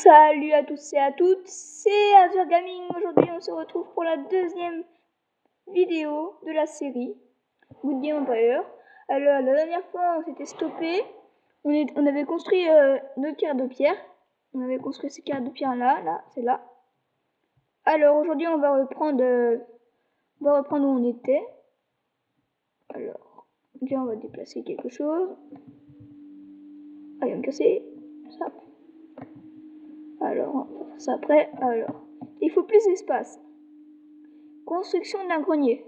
Salut à tous et à toutes, c'est Azure Gaming. Aujourd'hui on se retrouve pour la deuxième vidéo de la série Good Game Empire. Alors la dernière fois on s'était stoppé, on avait construit notre carré de pierre. On avait construit ces carrés de pierre là, c'est là. Alors aujourd'hui on va reprendre où on était. Alors déjà on va déplacer quelque chose. Ah, il va me casser ça. Alors, on va faire ça après. Alors, il faut plus d'espace. Construction d'un grenier.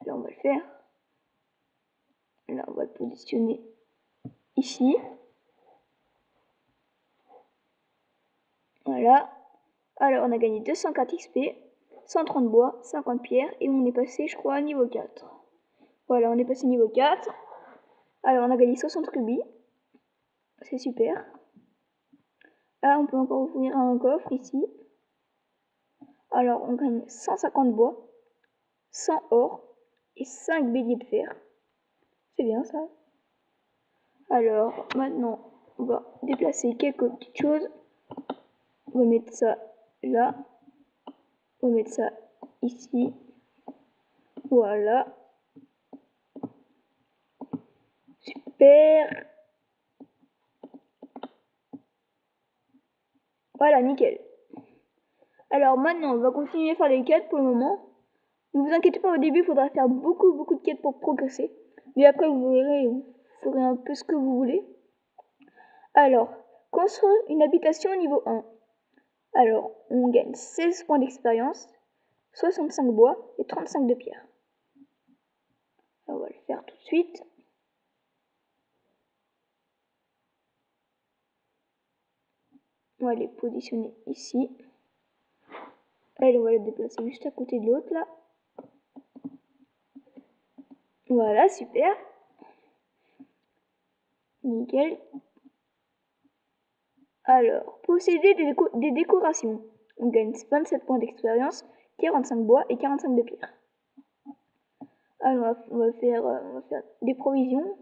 Là, on va le faire. Là, on va le positionner ici. Voilà. Alors, on a gagné 204 XP, 130 bois, 50 pierres, et on est passé, je crois, à niveau 4. Voilà, on est passé niveau 4. Alors, on a gagné 60 rubis. C'est super. Là, on peut encore ouvrir un coffre ici. Alors, on gagne 150 bois, 100 or et 5 béliers de fer. C'est bien ça. Alors, maintenant, on va déplacer quelques petites choses. On va mettre ça là. On va mettre ça ici. Voilà. Super. Voilà, nickel. Alors maintenant, on va continuer à faire les quêtes pour le moment. Ne vous inquiétez pas, au début, il faudra faire beaucoup de quêtes pour progresser. Mais après, vous verrez, vous ferez un peu ce que vous voulez. Alors, construire une habitation au niveau 1. Alors, on gagne 16 points d'expérience, 65 bois et 35 de pierre. On va le faire tout de suite. On va les positionner ici. Elle, on va les déplacer juste à côté de l'autre là. Voilà, super. Nickel. Alors, posséder des décorations. On gagne 27 points d'expérience, 45 bois et 45 de pierre. Alors, on va faire des provisions.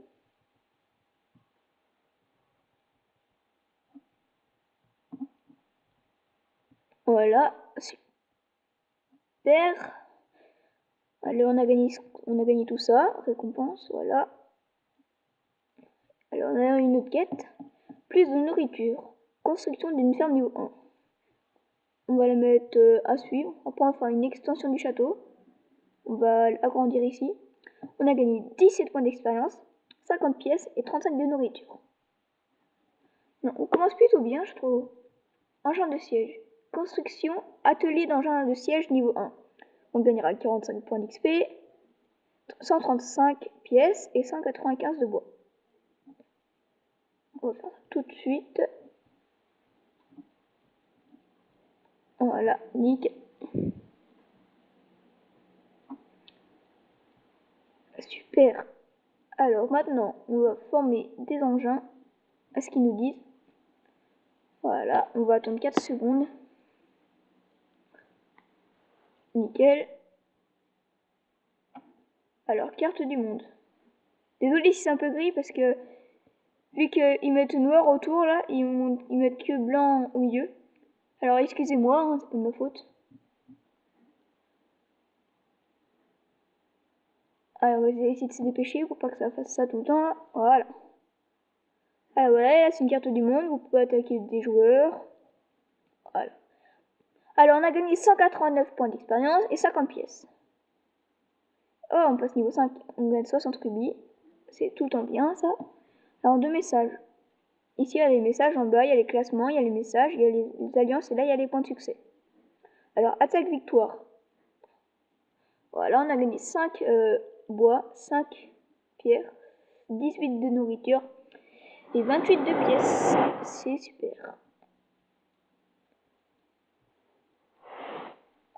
Voilà, super. Alors, on a gagné tout ça, récompense, voilà. Alors, on a une autre quête. Plus de nourriture. Construction d'une ferme niveau 1. On va la mettre à suivre. Après, on va faire une extension du château. On va l'agrandir ici. On a gagné 17 points d'expérience, 50 pièces et 35 de nourriture. Non, on commence plutôt bien, je trouve. Engin de siège. Construction, atelier d'engin de siège niveau 1. On gagnera 45 points d'XP, 135 pièces et 195 de bois. On va faire ça tout de suite. Voilà, nickel. Super. Alors maintenant, on va former des engins à ce qu'ils nous disent. Voilà, on va attendre 4 secondes. Nickel. Alors, carte du monde. Désolé si c'est un peu gris parce que vu qu'ils mettent noir autour là, ils mettent que blanc au milieu. Alors excusez-moi, hein, c'est pas de ma faute. Alors on va essayer de se dépêcher pour pas que ça fasse ça tout le temps. Voilà. Alors voilà, là c'est une carte du monde, vous pouvez attaquer des joueurs. Voilà. Alors on a gagné 189 points d'expérience et 50 pièces. Oh, on passe niveau 5, on gagne 60 rubis. C'est tout le temps bien ça. Alors deux messages. Ici il y a les messages en bas, il y a les classements, il y a les messages, il y a les alliances et là il y a les points de succès. Alors attaque victoire. Voilà, on a gagné 5 bois, 5 pierres, 18 de nourriture et 28 de pièces. C'est super.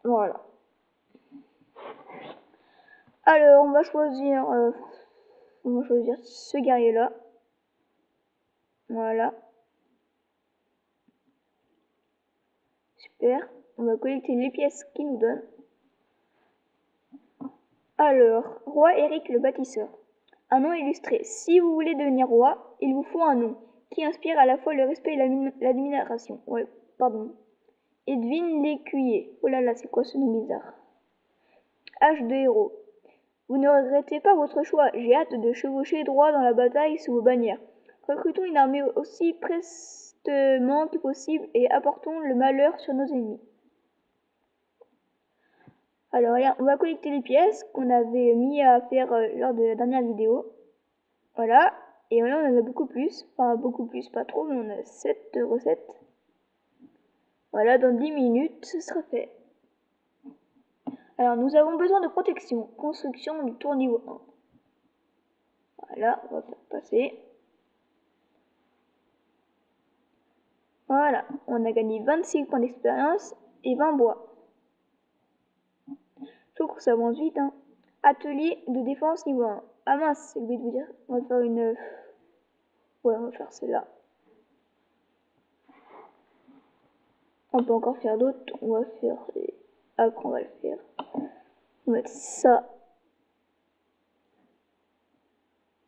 Voilà. Alors, on va choisir ce guerrier-là. Voilà. Super. On va collecter les pièces qu'il nous donne. Alors, roi Eric le bâtisseur. Un nom illustré. Si vous voulez devenir roi, il vous faut un nom. qui inspire à la fois le respect et l'admiration. Ouais, pardon. Edwin Lécuyer. Oh là là, c'est quoi ce nom bizarre? Âge de héros. Vous ne regrettez pas votre choix. J'ai hâte de chevaucher droit dans la bataille sous vos bannières. Recrutons une armée aussi prestement que possible et apportons le malheur sur nos ennemis. Alors, on va collecter les pièces qu'on avait mis à faire lors de la dernière vidéo. Voilà. Et là, on en a beaucoup plus. Enfin, beaucoup plus, pas trop, mais on a 7 recettes. Voilà, dans 10 minutes, ce sera fait. Alors, nous avons besoin de protection. Construction du tour niveau 1. Voilà, on va faire passer. Voilà, on a gagné 26 points d'expérience et 20 bois. Je trouve que ça avance vite, hein. Atelier de défense niveau 1. Ah mince, c'est oublié de vous dire. On va faire une... Ouais, on va faire celle-là. On peut encore faire d'autres. On va faire... Après, on va le faire. On va mettre ça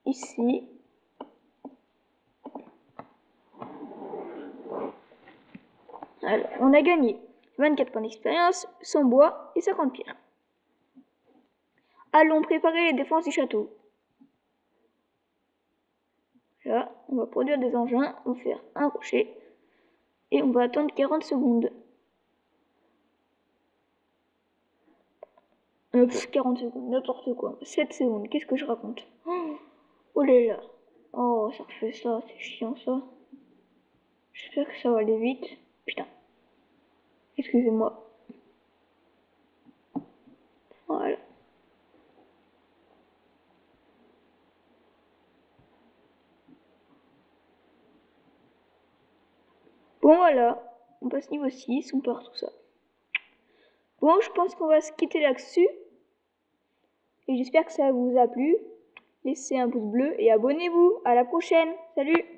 ici. Alors, on a gagné 24 points d'expérience, 100 bois et 50 pierres. Allons préparer les défenses du château. Là, on va produire des engins, on va faire un rocher et on va attendre 40 secondes. 40 secondes, n'importe quoi. 7 secondes, qu'est-ce que je raconte? Oh là là. Oh, ça refait ça, c'est chiant ça. J'espère que ça va aller vite. Putain. Excusez-moi. Voilà. Bon voilà, on passe niveau 6, on part tout ça. Bon, je pense qu'on va se quitter là-dessus. Et j'espère que ça vous a plu. Laissez un pouce bleu et abonnez-vous. À la prochaine. Salut!